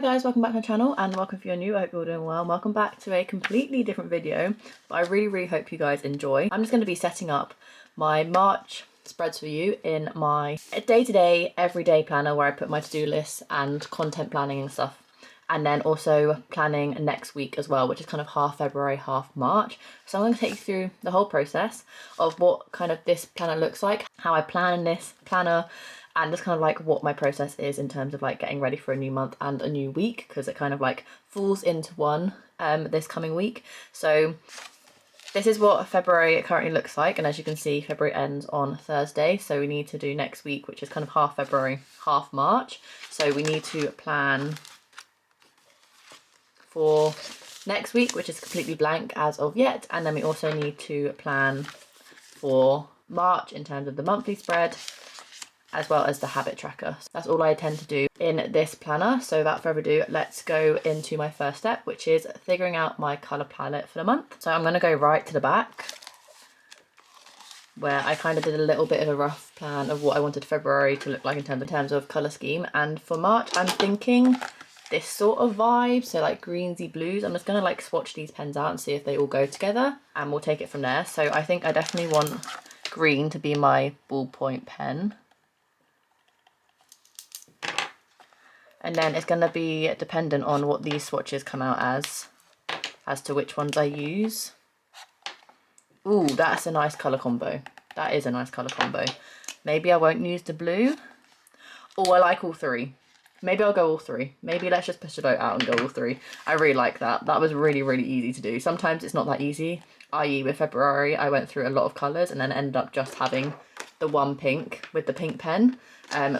Hi guys, welcome back to my channel and welcome if you're new. I hope you're doing well. Welcome back to a completely different video, but I really hope you guys enjoy. I'm just going to be setting up my March spreads for you in my day-to-day, everyday planner where I put my to-do lists and content planning and stuff. And then also planning next week as well, which is kind of half February, half March. So I'm going to take you through the whole process of what kind of this planner looks like, how I plan in this planner, and just kind of like what my process is in terms of like getting ready for a new month and a new week, because it kind of like falls into one this coming week. So this is what February currently looks like, and as you can see, February ends on Thursday, so we need to do next week, which is kind of half February, half March. So we need to plan for next week, which is completely blank as of yet, and then we also need to plan for March in terms of the monthly spread as well as the habit tracker. So that's all I tend to do in this planner. So without further ado, let's go into my first step, which is figuring out my colour palette for the month. So I'm going to go right to the back where I kind of did a little bit of a rough plan of what I wanted February to look like in terms of colour scheme. And for March, I'm thinking this sort of vibe, so like greensy blues. I'm just going to like swatch these pens out and see if they all go together, and we'll take it from there. So I think I definitely want green to be my ballpoint pen. And then it's going to be dependent on what these swatches come out as to which ones I use. Ooh, that's a nice colour combo. That is a nice colour combo. Maybe I won't use the blue. Oh, I like all three. Maybe I'll go all three. Maybe let's just push the boat out and go all three. I really like that. That was really easy to do. Sometimes it's not that easy. I.e. with February, I went through a lot of colours and then ended up just having the one pink with the pink pen.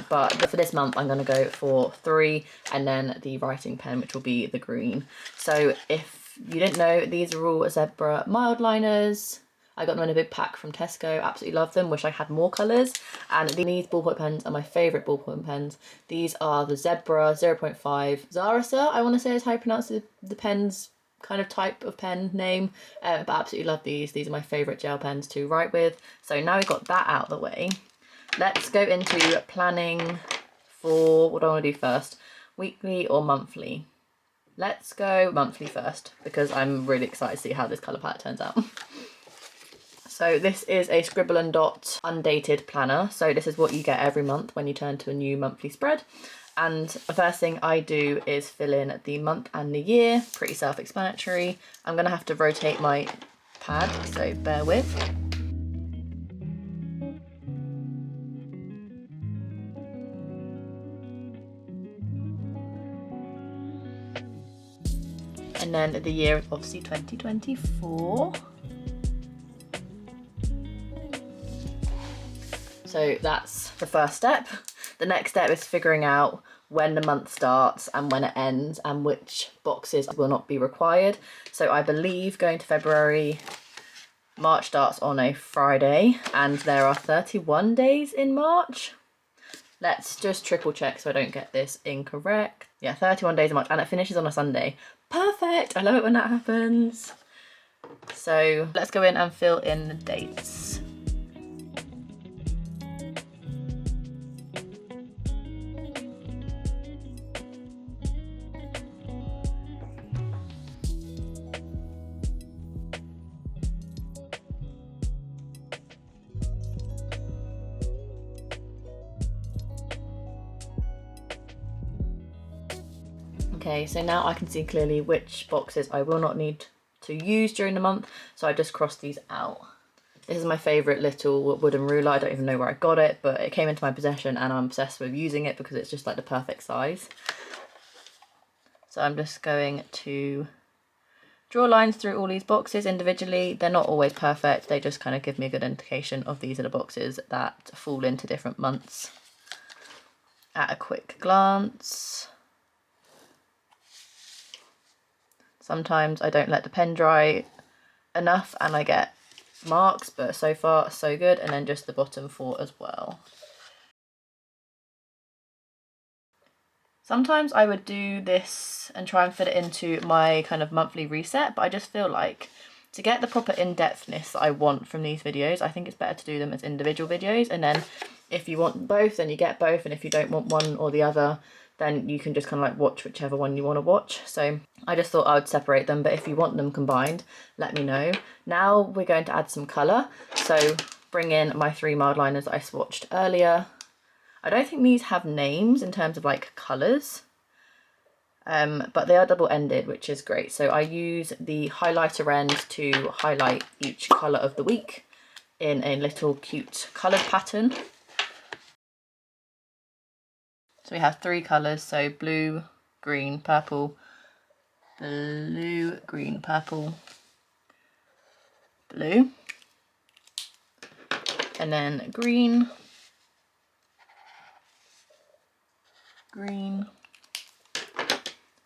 But for this month, I'm going to go for three, and then the writing pen, which will be the green. So if you didn't know, these are all Zebra mild liners. I got them in a big pack from Tesco. Absolutely love them. Wish I had more colours. And these ballpoint pens are my favourite ballpoint pens. These are the Zebra 0.5 Zarasa, I want to say is how you pronounce the pen's kind of type of pen name. But absolutely love these. These are my favourite gel pens to write with. So now we've got that out of the way, let's go into planning for what do I want to do first, weekly or monthly. Let's go monthly first because I'm really excited to see how this colour palette turns out. So this is a Scribble and Dot undated planner. So this is what you get every month when you turn to a new monthly spread. And the first thing I do is fill in the month and the year. Pretty self-explanatory. I'm going to have to rotate my pad, so bear with. And then the year is obviously 2024. So that's the first step. The next step is figuring out when the month starts and when it ends and which boxes will not be required. So I believe going to February, March starts on a Friday and there are 31 days in March. Let's just triple check so I don't get this incorrect. Yeah, 31 days in March, and it finishes on a Sunday. Perfect! I love it when that happens. So let's go in and fill in the dates. Okay, so now I can see clearly which boxes I will not need to use during the month, so I just crossed these out. This is my favourite little wooden ruler. I don't even know where I got it, but it came into my possession and I'm obsessed with using it because it's just like the perfect size. So I'm just going to draw lines through all these boxes individually. They're not always perfect, they just kind of give me a good indication of these are the boxes that fall into different months at a quick glance. Sometimes I don't let the pen dry enough and I get marks, but so far so good. And then just the bottom four as well. Sometimes I would do this and try and fit it into my kind of monthly reset, but I just feel like to get the proper in-depthness that I want from these videos, I think it's better to do them as individual videos. And then if you want both, then you get both. And if you don't want one or the other, then you can just kind of like watch whichever one you want to watch. So I just thought I would separate them, but if you want them combined, let me know. Now we're going to add some colour. So bring in my 3 mild liners I swatched earlier. I don't think these have names in terms of like colours, but they are double-ended, which is great. So I use the highlighter end to highlight each colour of the week in a little cute coloured pattern. So we have 3 colours, so blue, green, purple, blue, green, purple, blue, and then green, green.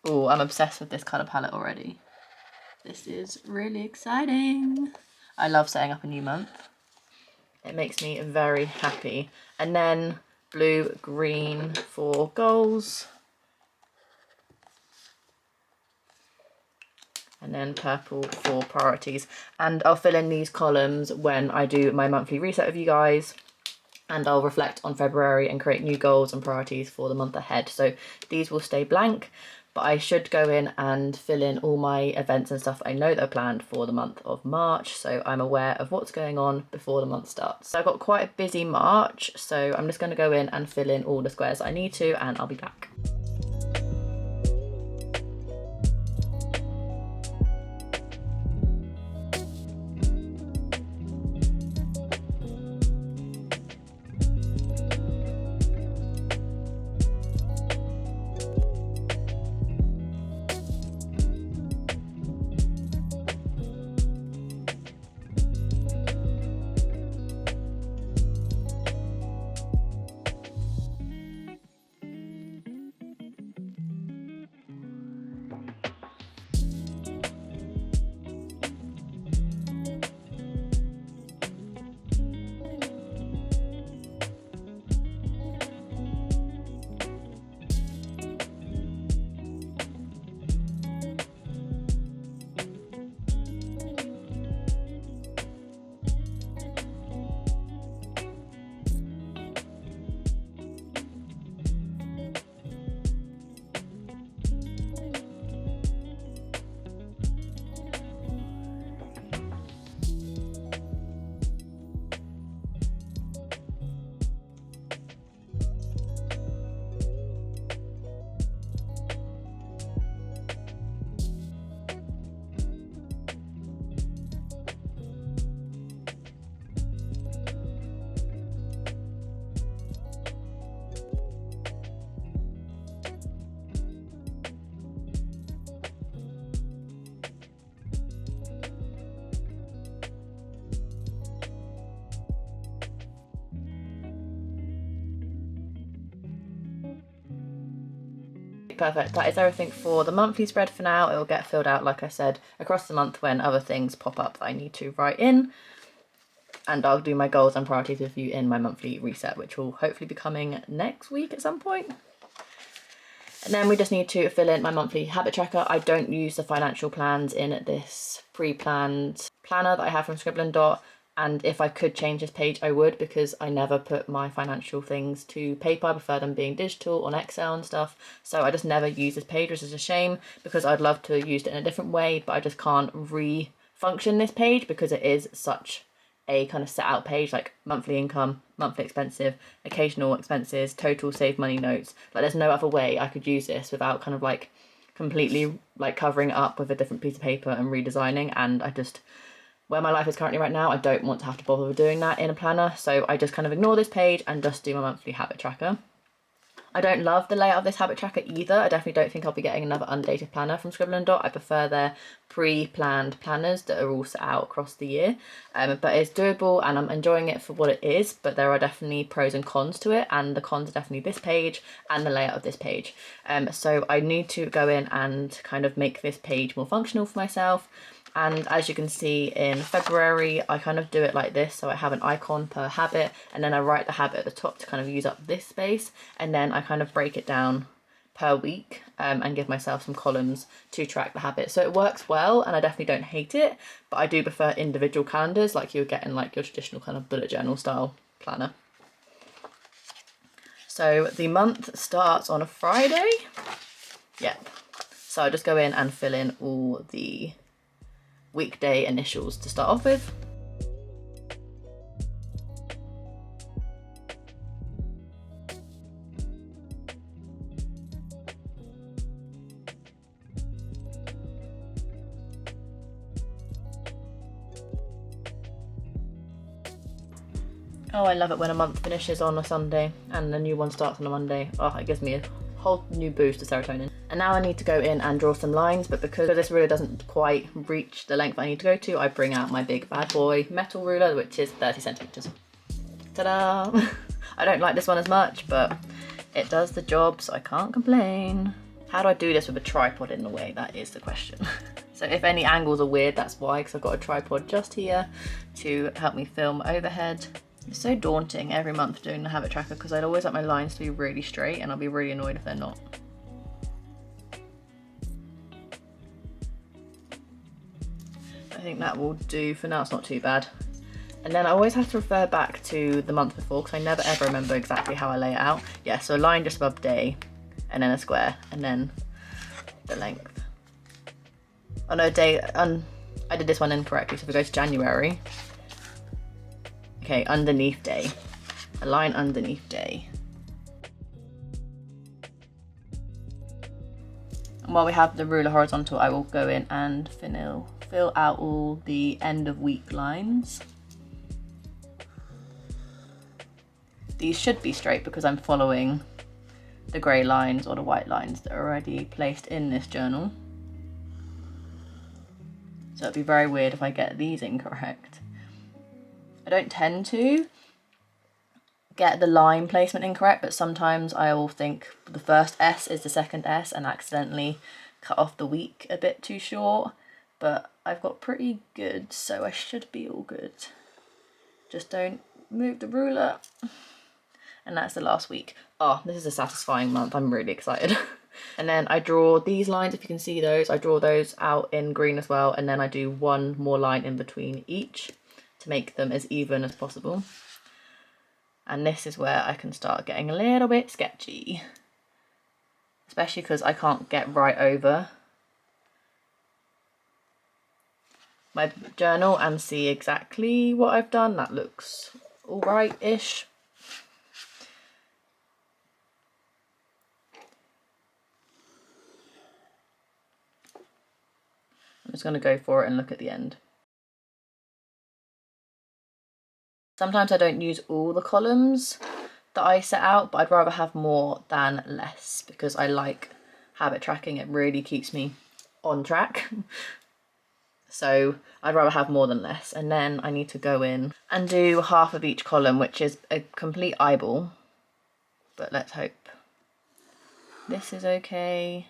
Oh, I'm obsessed with this colour palette already. This is really exciting. I love setting up a new month. It makes me very happy. And then blue, green for goals. And then purple for priorities. And I'll fill in these columns when I do my monthly reset with you guys. And I'll reflect on February and create new goals and priorities for the month ahead. So these will stay blank, but I should go in and fill in all my events and stuff I know that are planned for the month of March, so I'm aware of what's going on before the month starts. So I've got quite a busy March, so I'm just going to go in and fill in all the squares I need to, and I'll be back. Perfect, that is everything for the monthly spread for now. It will get filled out, like I said, across the month when other things pop up that I need to write in. And I'll do my goals and priorities with you in my monthly reset, which will hopefully be coming next week at some point. And then we just need to fill in my monthly habit tracker. I don't use the financial plans in this pre-planned planner that I have from Scribd. And if I could change this page, I would, because I never put my financial things to paper. I prefer them being digital on Excel and stuff. So I just never use this page, which is a shame, because I'd love to have used it in a different way, but I just can't re-function this page because it is such a kind of set out page, like monthly income, monthly expensive, occasional expenses, total save money notes. Like there's no other way I could use this without kind of like completely like covering it up with a different piece of paper and redesigning. And I just, where my life is currently right now, I don't want to have to bother with doing that in a planner. So I just kind of ignore this page and just do my monthly habit tracker. I don't love the layout of this habit tracker either. I definitely don't think I'll be getting another undated planner from Scribd. I prefer their pre-planned planners that are all set out across the year. But it's doable and I'm enjoying it for what it is, but there are definitely pros and cons to it, and the cons are definitely this page and the layout of this page. So I need to go in and kind of make this page more functional for myself. And as you can see in February, I kind of do it like this. So I have an icon per habit, and then I write the habit at the top to kind of use up this space. And then I kind of break it down per week and give myself some columns to track the habit. So it works well, and I definitely don't hate it, but I do prefer individual calendars like you would get in like your traditional kind of bullet journal style planner. So the month starts on a Friday. Yep. So I'll just go in and fill in all the weekday initials to start off with. Oh, I love it when a month finishes on a Sunday and a new one starts on a Monday. Oh, it gives me a whole new boost of serotonin. And now I need to go in and draw some lines, but because this ruler doesn't quite reach the length I need to go to, I bring out my big bad boy metal ruler, which is 30 centimeters. Ta-da! I don't like this one as much, but it does the job, so I can't complain. How do I do this with a tripod in the way? That is the question. So if any angles are weird, that's why, because I've got a tripod just here to help me film overhead. It's so daunting every month doing the habit tracker because I'd always like my lines to be really straight and I'll be really annoyed if they're not. I think that will do for now, it's not too bad. And then I always have to refer back to the month before because I never ever remember exactly how I lay it out. Yeah, so a line just above day and then a square and then the length. Oh no, day, I did this one incorrectly, so if we go to January, okay, underneath day, a line underneath day. And while we have the ruler horizontal, I will go in and fill out all the end of week lines. These should be straight because I'm following the grey lines or the white lines that are already placed in this journal. So it'd be very weird if I get these incorrect. I don't tend to get the line placement incorrect, but sometimes I will think the first S is the second S and accidentally cut off the week a bit too short, but I've got pretty good, so I should be all good. Just don't move the ruler. And that's the last week. Oh, this is a satisfying month. I'm really excited. And then I draw these lines, if you can see those. I draw those out in green as well, and then I do one more line in between each to make them as even as possible. And this is where I can start getting a little bit sketchy, especially because I can't get right over my journal and see exactly what I've done. That looks all right-ish. I'm just going to go for it and look at the end. Sometimes I don't use all the columns that I set out, but I'd rather have more than less because I like habit tracking. It really keeps me on track. So I'd rather have more than less. And then I need to go in and do half of each column, which is a complete eyeball. But let's hope this is okay.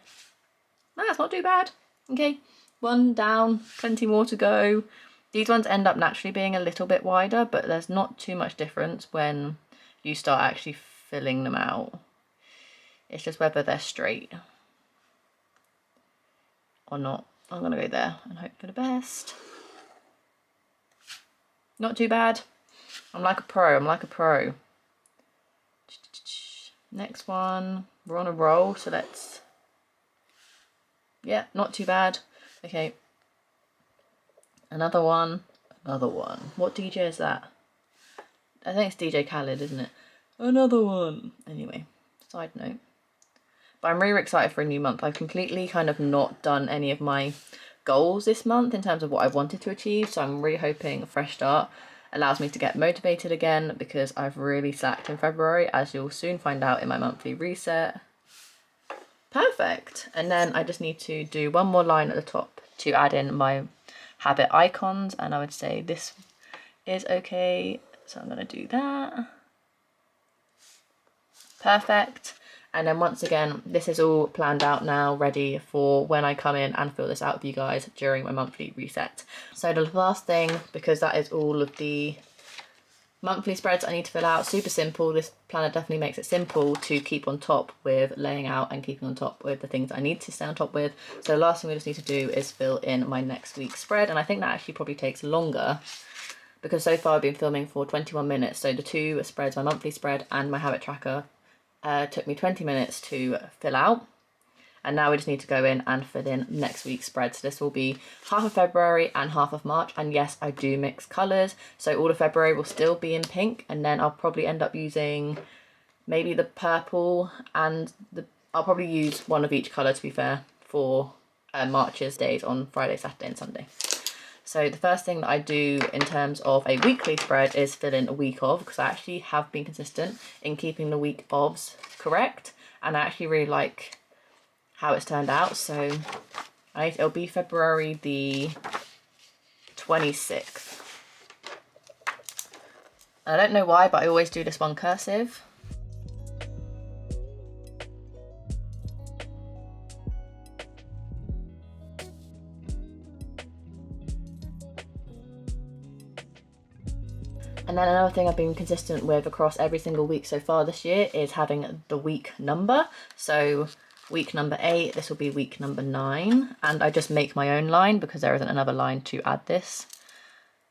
No, that's not too bad. Okay, one down, plenty more to go. These ones end up naturally being a little bit wider, but there's not too much difference when you start actually filling them out. It's just whether they're straight or not. I'm gonna go there and hope for the best. Not too bad. I'm like a pro, I'm like a pro. Next one, we're on a roll, so let's, yeah, not too bad. Okay, another one, another one. What DJ is that? I think it's DJ Khaled, isn't it? Another one. Anyway, side note. But I'm really excited for a new month. I've completely kind of not done any of my goals this month in terms of what I've wanted to achieve. So I'm really hoping a fresh start allows me to get motivated again because I've really slacked in February, as you'll soon find out in my monthly reset. Perfect. And then I just need to do one more line at the top to add in my habit icons. And I would say this is okay. So I'm going to do that. Perfect. And then once again, this is all planned out now, ready for when I come in and fill this out with you guys during my monthly reset. So the last thing, because that is all of the monthly spreads I need to fill out, super simple. This planner definitely makes it simple to keep on top with laying out and keeping on top with the things I need to stay on top with. So the last thing we just need to do is fill in my next week's spread. And I think that actually probably takes longer because so far I've been filming for 21 minutes. So the two spreads, my monthly spread and my habit tracker, Took me 20 minutes to fill out. And now we just need to go in and fill in next week's spread. So this will be half of February and half of March. And yes, I do mix colours. So all of February will still be in pink. And then I'll probably end up using maybe the purple and I'll probably use one of each colour, to be fair, for March's days on Friday, Saturday and Sunday. So the first thing that I do in terms of a weekly spread is fill in a week of, because I actually have been consistent in keeping the week ofs correct. And I actually really like how it's turned out. So it'll be February the 26th. I don't know why, but I always do this one cursive. And then another thing I've been consistent with across every single week so far this year is having the week number. So week number 8, this will be week number 9. And I just make my own line because there isn't another line to add this.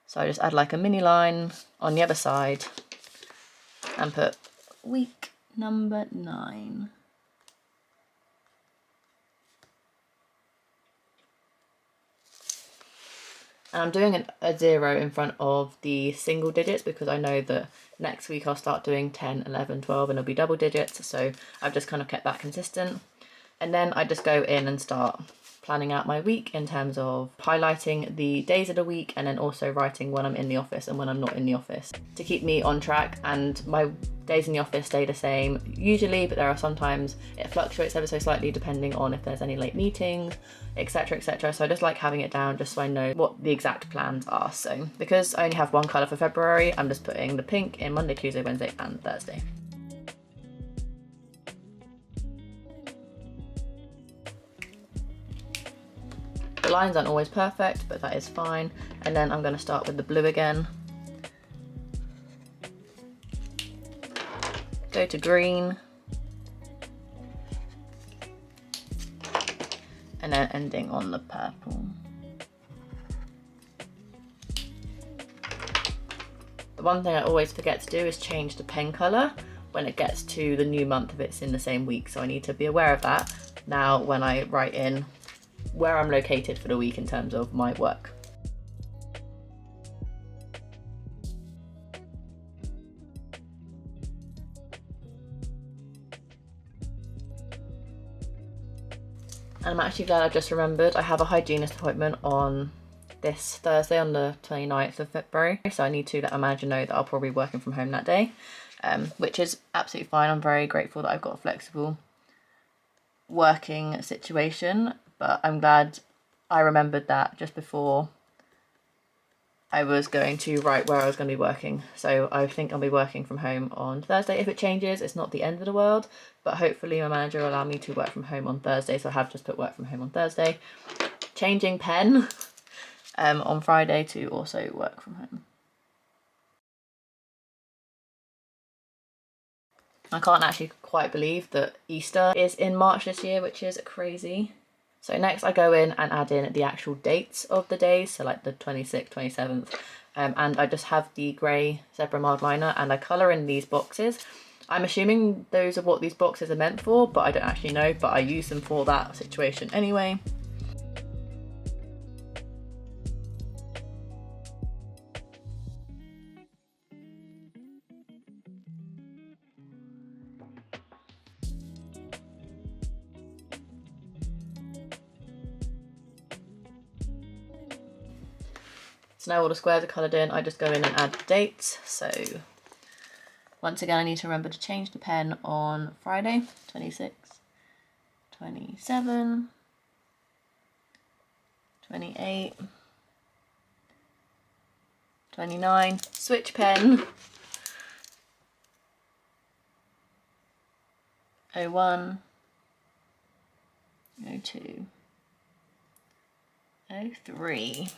So I just add like a mini line on the other side and put week number 9. And I'm doing a 0 in front of the single digits because I know that next week I'll start doing 10, 11, 12 and it'll be double digits. So I've just kind of kept that consistent. And then I just go in and start planning out my week in terms of highlighting the days of the week and then also writing when I'm in the office and when I'm not in the office to keep me on track. And my days in the office stay the same usually, but there are sometimes it fluctuates ever so slightly depending on if there's any late meetings, etc, etc. So I just like having it down just so I know what the exact plans are. So because I only have one colour for February, I'm just putting the pink in Monday, Tuesday, Wednesday and Thursday. The lines aren't always perfect, but that is fine. And then I'm going to start with the blue again. Go to green. And then ending on the purple. The one thing I always forget to do is change the pen colour when it gets to the new month if it's in the same week. So I need to be aware of that now when I write in where I'm located for the week in terms of my work. And I'm actually glad I just remembered I have a hygienist appointment on this Thursday on the 29th of February. So I need to let my manager know that I'll probably be working from home that day, which is absolutely fine. I'm very grateful that I've got a flexible working situation, but I'm glad I remembered that just before I was going to write where I was going to be working. So I think I'll be working from home on Thursday. If it changes, it's not the end of the world, but hopefully my manager will allow me to work from home on Thursday. So I have just put work from home on Thursday. Changing pen on Friday to also work from home. I can't actually quite believe that Easter is in March this year, which is crazy. So next I go in and add in the actual dates of the days, so like the 26th, 27th, and I just have the grey zebra mild liner and I colour in these boxes. I'm assuming those are what these boxes are meant for, but I don't actually know, but I use them for that situation anyway. So now all the squares are coloured in, I just go in and add dates. So once again, I need to remember to change the pen on Friday, 26, 27, 28, 29, switch pen, 01, 02, 03.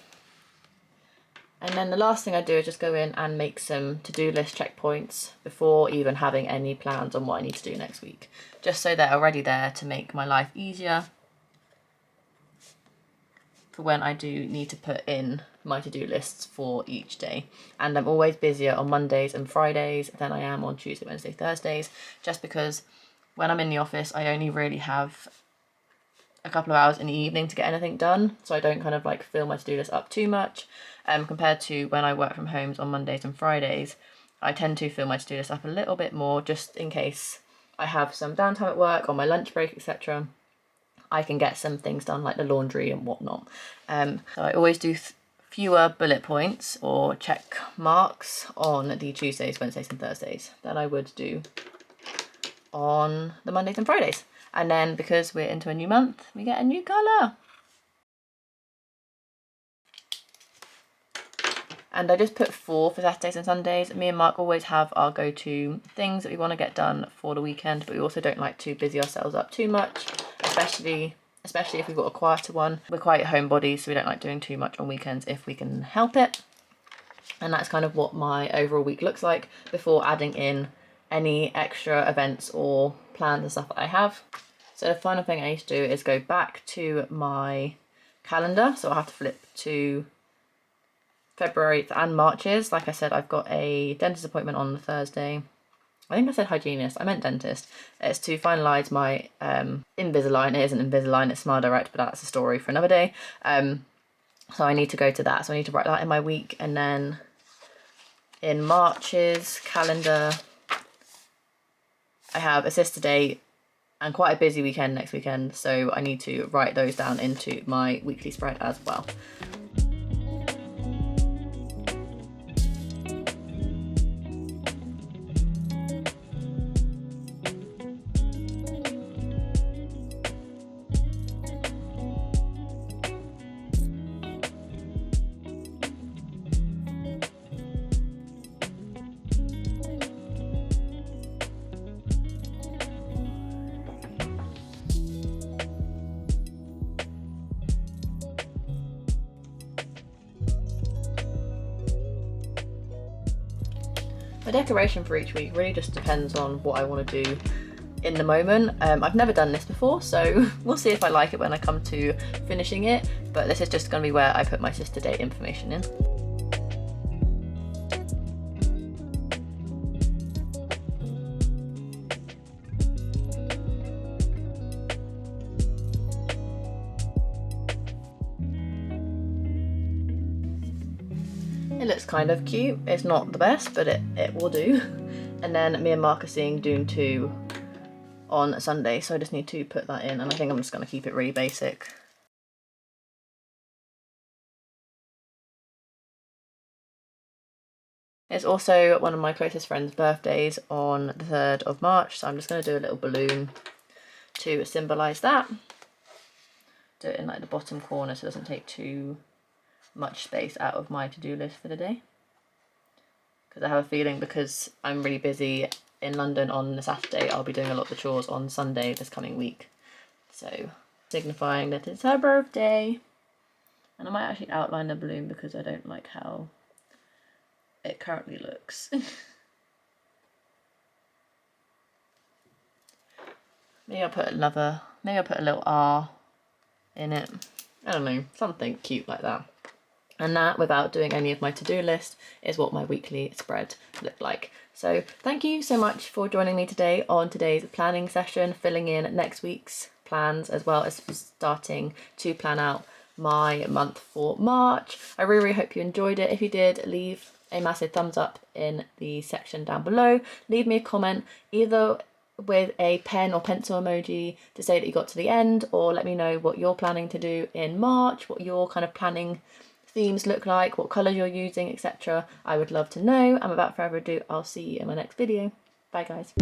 And then the last thing I do is just go in and make some to-do list checkpoints before even having any plans on what I need to do next week. Just so they're already there to make my life easier for when I do need to put in my to-do lists for each day. And I'm always busier on Mondays and Fridays than I am on Tuesday, Wednesday, Thursdays, just because when I'm in the office, I only really have a couple of hours in the evening to get anything done, so I don't kind of like fill my to-do list up too much. Compared to when I work from home on Mondays and Fridays, I tend to fill my to-do list up a little bit more, just in case I have some downtime at work, on my lunch break, etc. I can get some things done like the laundry and whatnot. So I always do fewer bullet points or check marks on the Tuesdays, Wednesdays and Thursdays than I would do on the Mondays and Fridays. And then because we're into a new month, we get a new colour. And I just put 4 for Saturdays and Sundays. Me and Mark always have our go-to things that we want to get done for the weekend, but we also don't like to busy ourselves up too much, especially if we've got a quieter one. We're quite homebodies, so we don't like doing too much on weekends if we can help it. And that's kind of what my overall week looks like before adding in any extra events or plans and stuff that I have. So the final thing I need to do is go back to my calendar. So I'll have to flip to February and March's. Like I said, I've got a dentist appointment on the Thursday. I think I said hygienist, I meant dentist. It's to finalise my Invisalign. It isn't Invisalign, it's Smile Direct, but that's a story for another day. So I need to go to that, so I need to write that in my week. And then in March's calendar, I have a sister date and quite a busy weekend next weekend, so I need to write those down into my weekly spread as well. My decoration for each week really just depends on what I want to do in the moment. I've never done this before, so we'll see if I like it when I come to finishing it, but this is just going to be where I put my sister date information in. It looks kind of cute. It's not the best, but it will do. And then me and Mark are seeing Dune 2 on Sunday, so I just need to put that in, and I think I'm just going to keep it really basic. It's also one of my closest friends' birthdays on the 3rd of March, so I'm just going to do a little balloon to symbolise that. Do it in like the bottom corner so it doesn't take too much space out of my to-do list for the day. Because I have a feeling, because I'm really busy in London on the Saturday, I'll be doing a lot of the chores on Sunday this coming week. So, signifying that it's her birthday. And I might actually outline the balloon because I don't like how it currently looks. Maybe I'll put a little R in it. I don't know, something cute like that. And that, without doing any of my to-do list, is what my weekly spread looked like. So thank you so much for joining me today on today's planning session, filling in next week's plans, as well as starting to plan out my month for March. I really, really hope you enjoyed it. If you did, leave a massive thumbs up in the section down below. Leave me a comment, either with a pen or pencil emoji to say that you got to the end, or let me know what you're planning to do in March, what your kind of planning themes look like, what colours you're using, etc. I would love to know. And without further ado, I'll see you in my next video. Bye guys.